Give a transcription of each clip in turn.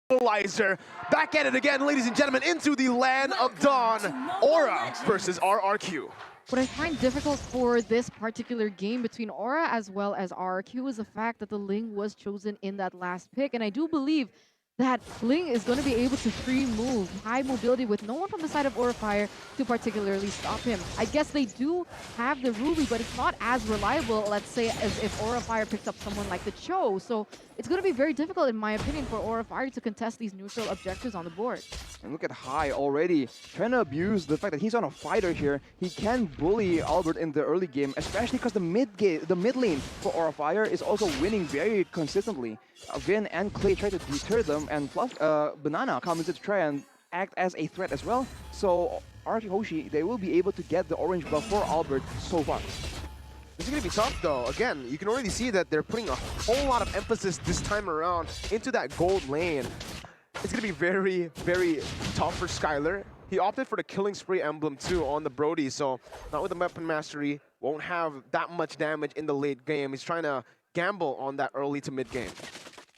Equalizer. Back at it again, ladies and gentlemen, into the land of Dawn. Aura versus RRQ. What I find difficult for this particular game between Aura as well as RRQ is the fact that the Ling was chosen in that last pick, and I do believe that Ling is going to be able to free move, high mobility with no one from the side of Aura Fire to particularly stop him. I guess they do have the Ruby, but it's not as reliable, let's say, as if Aura Fire picks up someone like the Cho. So it's going to be very difficult, in my opinion, for Aura Fire to contest these neutral objectives on the board. And look at Hai already trying to abuse the fact that he's on a fighter here. He can bully Alberttt in the early game, especially because the mid lane for Aura Fire is also winning very consistently. Vin and Clay try to deter them, and Banana comes in to try and act as a threat as well. So RRQ Hoshi, they will be able to get the orange buff for Alberttt so far. This is going to be tough, though. Again, you can already see that they're putting a whole lot of emphasis this time around into that gold lane. It's going to be very, very tough for Skylar. He opted for the Killing Spree emblem, too, on the Brody, so not with the weapon mastery, won't have that much damage in the late game. He's trying to gamble on that early to mid game.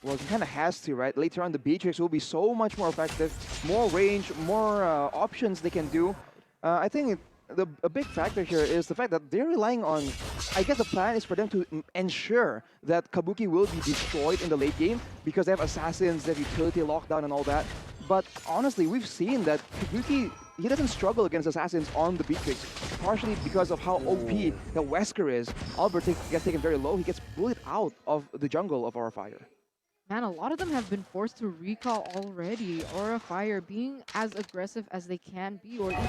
Well, he kind of has to, right? Later on, the Beatrix will be so much more effective, more range, more options they can do. I think a big factor here is the fact that they're relying on, I guess the plan is for them to ensure that Kabuki will be destroyed in the late game because they have assassins, they have utility lockdown and all that. But honestly, we've seen that Kabuki, he doesn't struggle against assassins on the Beatrix, partially because of how OP the Wesker is. Alberttt gets taken very low, he gets bullied out of the jungle of Aura Fire. Man, a lot of them have been forced to recall already. Aura Fire being as aggressive as they can be, or even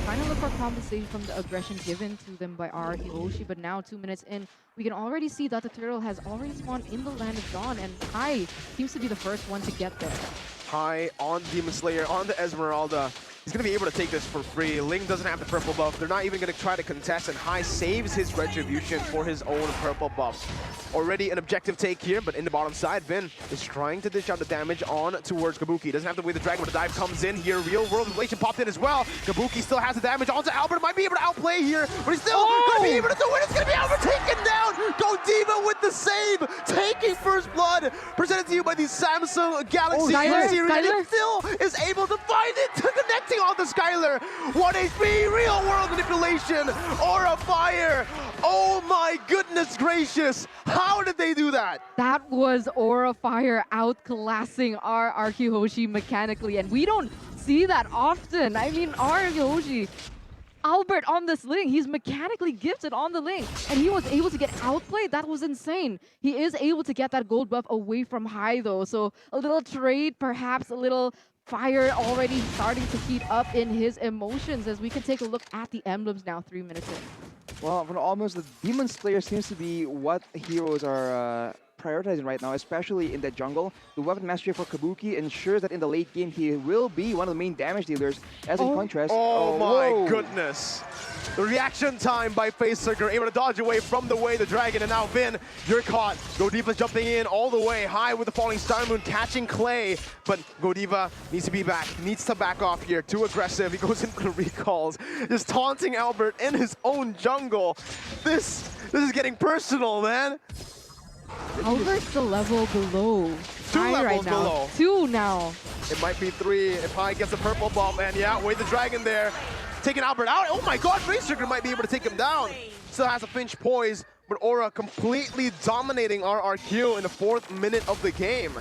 trying to look for compensation from the aggression given to them by RRQ Hoshi. But now, 2 minutes in, we can already see that the turtle has already spawned in the land of Dawn, and Hai seems to be the first one to get there. Hai on Demon Slayer, on the Esmeralda. He's going to be able to take this for free. Ling doesn't have the purple buff. They're not even going to try to contest, and Hai saves his retribution for his own purple buff. Already an objective take here, but in the bottom side, Vin is trying to dish out the damage on towards Kabuki. Doesn't have to wait the dragon, but the dive comes in here. Real world relation popped in as well. Kabuki still has the damage onto Alberttt. Might be able to outplay here, but he's still going to be able to do it. It's going to be Alberttt taken down. Godiva with the save, taking first blood. Presented to you by the Samsung Galaxy Series. And it still is able to find it, connecting on the Skylar. 1 HP, real world manipulation. Aura Fire. Oh my goodness gracious. How did they do that? That was Aura Fire outclassing RRQ Hoshi mechanically, and we don't see that often. I mean, RRQ Hoshi, Alberttt on this Ling, he's mechanically gifted on the Ling, and he was able to get outplayed. That was insane. He is able to get that gold buff away from Hai, though, so a little trade, perhaps a little fire already starting to heat up in his emotions, as we can take a look at the emblems now, 3 minutes in. Well, for almost the Demon Slayer seems to be what heroes are prioritizing right now, especially in the jungle. The weapon mastery for Kabuki ensures that in the late game he will be one of the main damage dealers, as in contrast. Oh my goodness. The reaction time by Facehugger, able to dodge away from the way the dragon, and now Vin, you're caught. Godiva jumping in all the way, Hai with the falling star moon, catching Clay, but Godiva needs to be back, needs to back off here, too aggressive. He goes in for the recalls, just taunting Alberttt in his own jungle. This is getting personal, man. Albertt's the level below. Two levels right now. below. 2 now. It might be 3 if Hai gets a purple buff, and yeah, wait the dragon there. Taking Alberttt out. Oh my god, Facehugger might be able to take him down. Still has a Finch poise, but Aura completely dominating RRQ in the 4th minute of the game.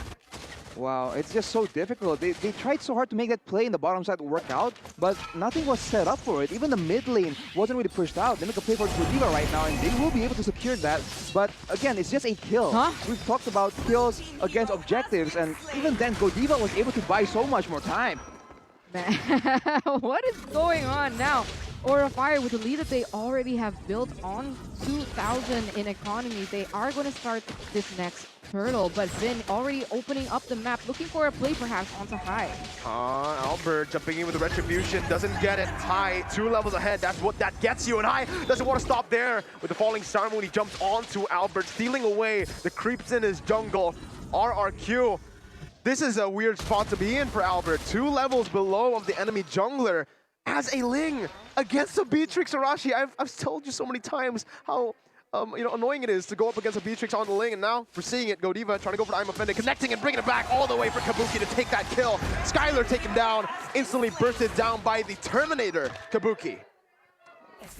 Wow, it's just so difficult. They tried so hard to make that play in the bottom side work out, but nothing was set up for it. Even the mid lane wasn't really pushed out. They make a play for Godiva right now, and they will be able to secure that. But again, it's just a kill. We've talked about kills against objectives, and even then, Godiva was able to buy so much more time. Man, what is going on now? Aura Fire, with the lead that they already have built on 2,000 in economy, they are going to start this next turtle, but Vin already opening up the map, looking for a play perhaps onto Hai. Alberttt jumping in with the retribution, doesn't get it. Hai 2 levels ahead, that's what that gets you, and Hai doesn't want to stop there. With the falling star moon, he jumps onto Alberttt, stealing away the creeps in his jungle. RRQ, this is a weird spot to be in for Alberttt. 2 levels below of the enemy jungler as a Ling against a Beatrix Arashi. I've told you so many times how annoying it is to go up against a Beatrix on the lane, and now we're seeing it. Godiva trying to go for the I'm Offended, connecting and bringing it back all the way for Kabuki to take that kill. Skylar taken down, instantly bursted down by the Terminator, Kabuki.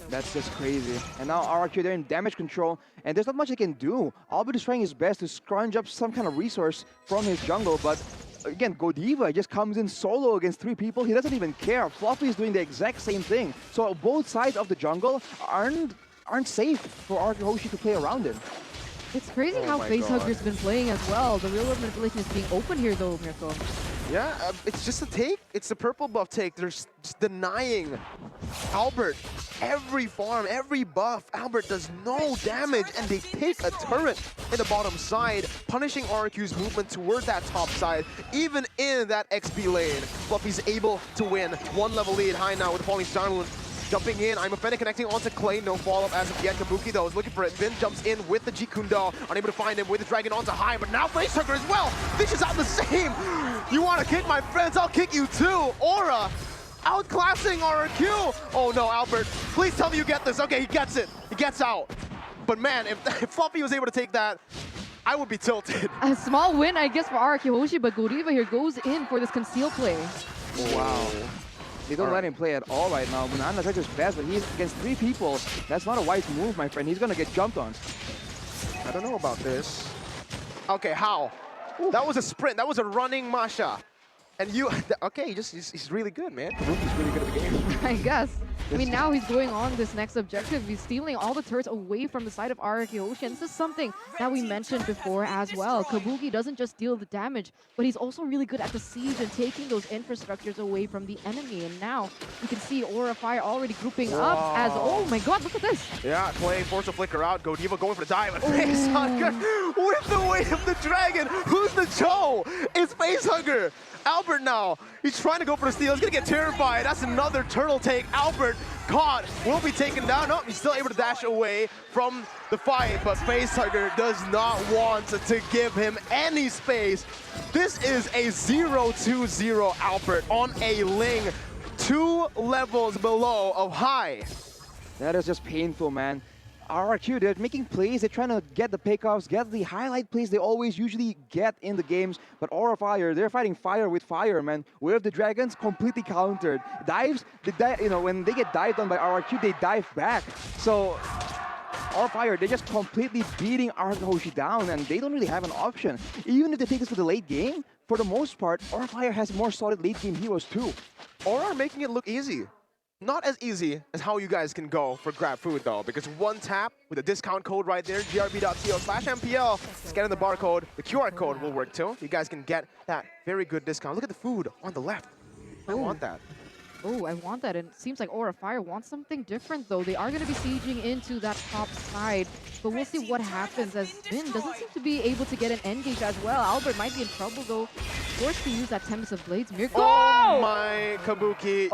That's just crazy. And now RRQ, they're in damage control, and there's not much they can do. Alberttt is trying his best to scrounge up some kind of resource from his jungle, but again, Godiva just comes in solo against 3 people. He doesn't even care. Fluffy is doing the exact same thing. So both sides of the jungle aren't safe for RRQ Hoshi to play around in. It's crazy how Facehugger's been playing as well. The real world manipulation is being open here though, Mirko. Yeah, it's just a take. It's the purple buff take. They're just denying Alberttt every farm, every buff. Alberttt does no damage, and they take a turret in the bottom side, punishing RRQ's movement toward that top side. Even in that XP lane, Fluffy's able to win. 1 level lead high now with Falling Starland. Jumping in, I'm Offended connecting onto Clay, no follow-up as of yet. Kabuki though is looking for it. Vin jumps in with the Jikundo, unable to find him with the Dragon onto high, but now Facehugger as well. Fishes out the same. You want to kick my friends? I'll kick you too. Aura outclassing RRQ. Oh no, Alberttt, please tell me you get this. Okay, he gets it. He gets out. But man, if Fluffy was able to take that, I would be tilted. A small win, I guess, for RRQ Hoshi, but Godiva here goes in for this conceal play. Wow. They don't let him play at all right now. Banana tries his best, but he's against 3 people. That's not a wise move, my friend. He's gonna get jumped on. I don't know about this. Okay, how? That was a sprint. That was a running Masha. And you, okay, he's really good, man. He's really good at the game. I guess. I mean, now he's going on this next objective. He's stealing all the turrets away from the side of RRQ Hoshi. And this is something that we mentioned before as well. Kabuki doesn't just deal the damage, but he's also really good at the siege and taking those infrastructures away from the enemy. And now you can see Aura Fire already grouping up as, oh my god, look at this. Yeah, Clay force a flicker out. Godiva going for the dive. And Facehugger with the weight of the dragon. Who's the Joe? It's Facehugger. Alberttt now, he's trying to go for the steal. He's gonna get terrified. That's another turtle take. Alberttt caught, will be taken down. No, he's still able to dash away from the fight, but Facehugger does not want to give him any space. This is a 0-2-0 Alberttt on a Ling, 2 levels below of high. That is just painful, man. RRQ, they're making plays, they're trying to get the pickoffs, get the highlight plays they always usually get in the games, but Aura Fire, they're fighting fire with fire, man. With the Dragons, completely countered. Dives, when they get dived on by RRQ, they dive back. So, Aura Fire, they're just completely beating RRQ Hoshi down, and they don't really have an option. Even if they take this to the late game, for the most part, Aura Fire has more solid late game heroes too. Aura are making it look easy. Not as easy as how you guys can go for grab food though, because 1 tap with a discount code right there, grb.co/MPL, scanning the barcode, the QR code will work too. You guys can get that very good discount. Look at the food on the left. I want that. Oh, I want that. And it seems like Aura Fire wants something different, though. They are going to be sieging into that top side, but we'll see what happens as Vin doesn't seem to be able to get an engage as well. Alberttt might be in trouble, though. Forced to use that Tempest of Blades. Mirko! Oh my, Kabuki.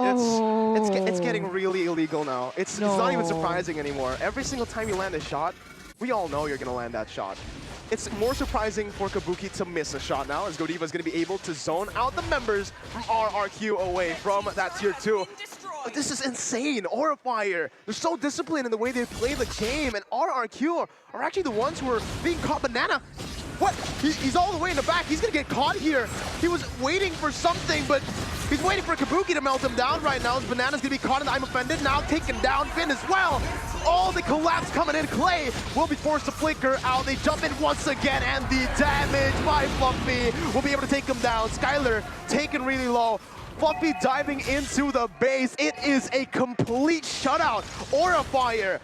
It's getting really illegal now. It's not even surprising anymore. Every single time you land a shot, we all know you're going to land that shot. It's more surprising for Kabuki to miss a shot now, as Godiva is going to be able to zone out the members from RRQ away from that tier 2. But this is insane. Aura Fire, they're so disciplined in the way they play the game, and RRQ are actually the ones who are being caught. Banana, what? He's all the way in the back. He's going to get caught here. He was waiting for something, but he's waiting for Kabuki to melt him down right now. Banana's going to be caught in the I'm Offended, now taken down. Finn as well. All the collapse coming in. Clay will be forced to flicker out. They jump in once again, and the damage by Fluffy will be able to take him down. Skylar taken really low. Fluffy diving into the base. It is a complete shutout. Aura Fire,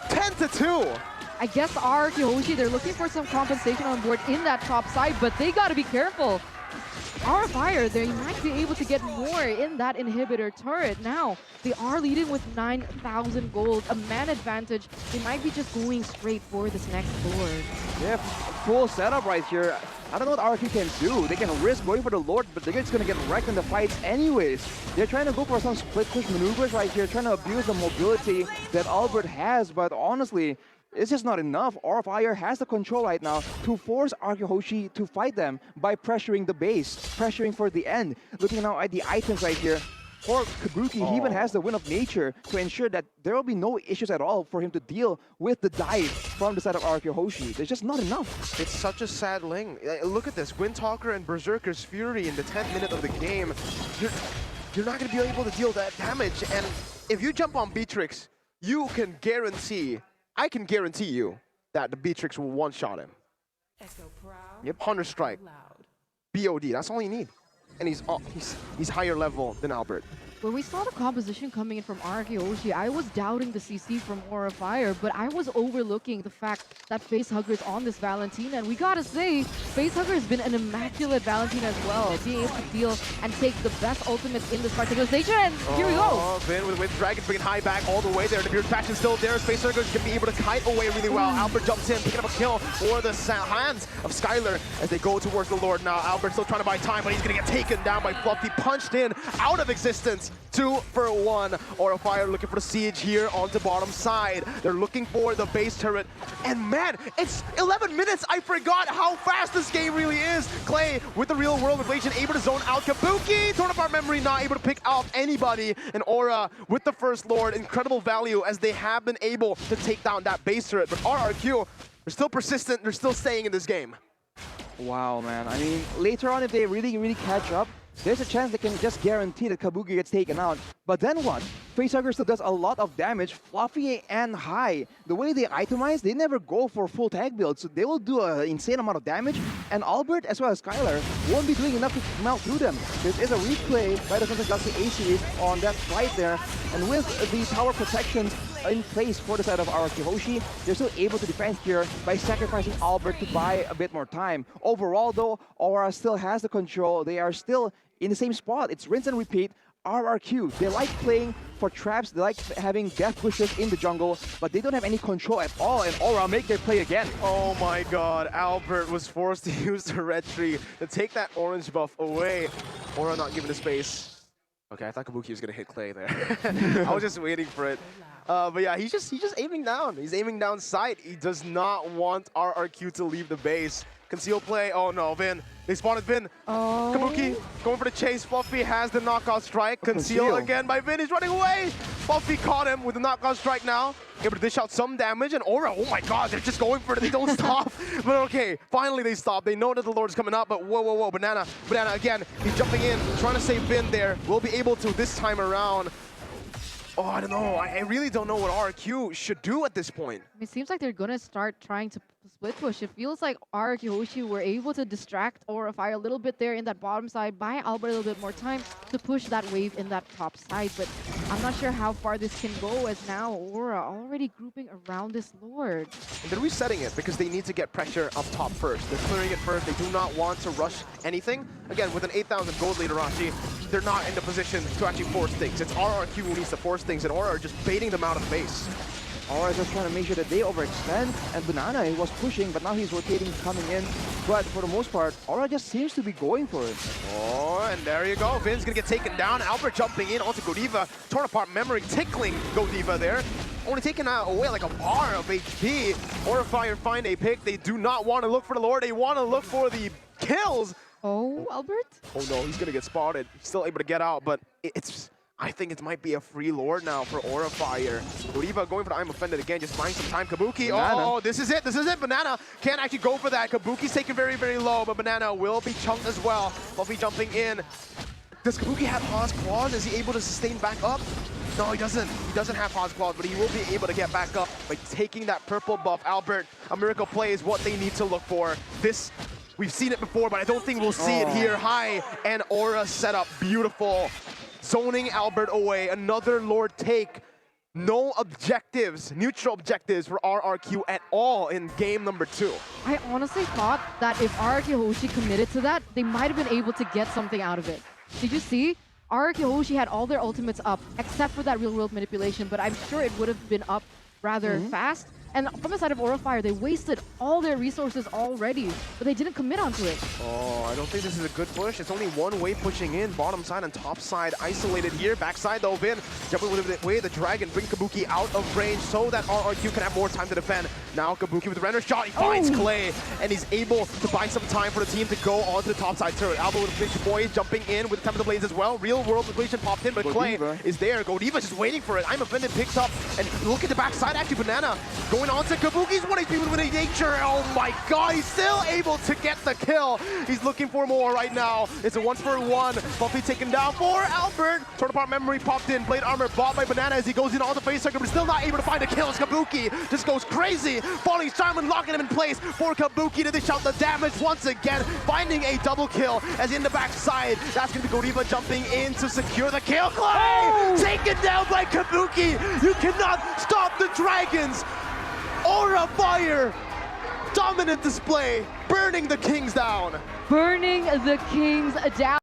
10-2. I guess RRQ Hoshi, they're looking for some compensation on board in that top side, but they got to be careful. Aura Fire, they might be able to get more in that inhibitor turret. Now, they are leading with 9,000 gold, a man advantage. They might be just going straight for this next Lord. Yeah, full setup right here. I don't know what RRQ can do. They can risk going for the Lord, but they're just going to get wrecked in the fights anyways. They're trying to go for some split push maneuvers right here, trying to abuse the mobility that Alberttt has, but honestly, it's just not enough. Aura Fire has the control right now to force RRQ Hoshi to fight them by pressuring the base, pressuring for the end. Looking now at the items right here, for Kabuki, he even has the Wind of Nature to ensure that there will be no issues at all for him to deal with the dive from the side of RRQ Hoshi. There's just not enough. It's such a sad Ling. Look at this, Windtalker and Berserker's Fury in the 10th minute of the game. You're not going to be able to deal that damage, and if you jump on Beatrix, you can guarantee, I can guarantee you, that the Beatrix will one-shot him. Yep, Hunter Strike, BOD, that's all you need. And he's higher level than Alberttt. When we saw the composition coming in from RRQ Hoshi, I was doubting the CC from Aura Fire, but I was overlooking the fact that Facehugger is on this Valentina. And we gotta say, Facehugger has been an immaculate Valentina as well, being able to deal and take the best ultimates in this particular stage. And here we go. Vin with Dragon bringing high back all the way there. The Beard Faction still there. Facehugger is gonna be able to kite away really well. Alberttt jumps in, picking up a kill for the hands of Skylar as they go towards the Lord now. Alberttt still trying to buy time, but he's gonna get taken down by Fluffy, punched in, out of existence. 2 for 1. Aura Fire looking for the siege here onto bottom side. They're looking for the base turret. And man, it's 11 minutes. I forgot how fast this game really is. Clay with the real world inflation, able to zone out Kabuki. Torn apart memory, not able to pick off anybody. And Aura with the first Lord, incredible value as they have been able to take down that base turret. But RRQ, they're still persistent. They're still staying in this game. Wow, man. I mean, later on, if they really catch up, there's a chance they can just guarantee that Kabuki gets taken out. But then what? Facehugger still does a lot of damage, Fluffy and High. The way they itemize, they never go for full tag builds, so they will do an insane amount of damage. And Alberttt, as well as Skylar, won't be doing enough to melt through them. There is a replay by the Samsung Galaxy A-Series on that fight there. And with the tower protections in place for the side of RRQ Hoshi, they're still able to defend here by sacrificing Alberttt to buy a bit more time. Overall, though, Aura still has the control. They are still in the same spot. It's rinse and repeat. RRQ, they like playing for traps, they like having death bushes in the jungle, but they don't have any control at all, and Aura make their play again. Oh my god, Alberttt was forced to use the red tree to take that orange buff away. Aura not given the space. Okay, I thought Kabuki was gonna hit Clay there. I was just waiting for it. But yeah, he's just aiming down. He's aiming down sight. He does not want RRQ to leave the base. Conceal play. Oh no, Vin. They spotted Vin. Oh. Kabuki going for the chase. Fluffy has the knockout strike. Conceal again by Vin. He's running away. Fluffy caught him with the knockout strike now. Able to dish out some damage. And Aura, oh my god, they're just going for it. They don't stop. But okay, finally they stop. They know that the Lord is coming up. But whoa. Banana again. He's jumping in, trying to save Vin there. Will be able to this time around. Oh, I don't know. I really don't know what RRQ should do at this point. It seems like they're gonna start trying to split push. It feels like RRQ Hoshi were able to distract Aura Fire a little bit there in that bottom side, buy Alberttt a little bit more time to push that wave in that top side. But I'm not sure how far this can go, as now Aura already grouping around this Lord. And they're resetting it because they need to get pressure up top first. They're clearing it first. They do not want to rush anything. Again, with an 8,000 gold lead, Arashi, they're not in the position to actually force things. It's RRQ who needs to force things, and Aura are just baiting them out of the base. Aura just trying to make sure that they overextend, and Banana, he was pushing, but now he's rotating, coming in. But for the most part, Aura just seems to be going for it. Oh, and there you go. Vin's gonna get taken down. Alberttt jumping in onto Godiva. Torn apart memory, tickling Godiva there. Only taking away like a bar of HP. Aura Fire find a pick. They do not want to look for the Lord. They want to look for the kills. Oh, Alberttt? Oh no, he's gonna get spotted. He's still able to get out, but I think it might be a free Lord now for Aura Fire. Godiva going for the I'm Offended again, just buying some time. Kabuki, oh, this is it. Banana can't actually go for that. Kabuki's taken very, very low, but Banana will be chunked as well. Fluffy jumping in. Does Kabuki have Haw's Claws? Is he able to sustain back up? No, he doesn't. He doesn't have Haw's Claws, but he will be able to get back up by taking that purple buff. Alberttt, a miracle play is what they need to look for. We've seen it before, but I don't think we'll see it here. High and Aura setup, beautiful. Zoning Alberttt away, another Lord take. No objectives, neutral objectives for RRQ at all in game number 2. I honestly thought that if RRQ Hoshi committed to that, they might have been able to get something out of it. Did you see? RRQ Hoshi had all their ultimates up, except for that real-world manipulation, but I'm sure it would have been up rather fast. And from the side of Aura Fire, they wasted all their resources already, but they didn't commit onto it. Oh, I don't think this is a good push. It's only one way pushing in. Bottom side and top side isolated here. Backside though, Vin jumping with the way the Dragon bring Kabuki out of range so that RRQ can have more time to defend. Now Kabuki with the render shot, he finds Clay, and he's able to buy some time for the team to go onto the top side turret. Albo with a Fish Boy jumping in with the Temple of the Blades as well. Real world completion popped in, but Clay is there. Godiva's just waiting for it. I'm offended picks up, and look at the backside actually. Banana going on to Kabuki's 1 HP with a nature. Oh my god, he's still able to get the kill. He's looking for more right now. It's a 1-for-1. Buffy taken down for Alberttt. Torn apart memory popped in. Blade armor bought by Banana as he goes in on the face circle, but still not able to find a kill as Kabuki just goes crazy. Falling Shaman locking him in place for Kabuki to dish out the damage once again, finding a double kill as in the backside. That's going to be Godiva jumping in to secure the kill. Clay taken down by Kabuki. You cannot stop the Dragons. Aura Fire. Dominant display, burning the Kings down. Burning the Kings down.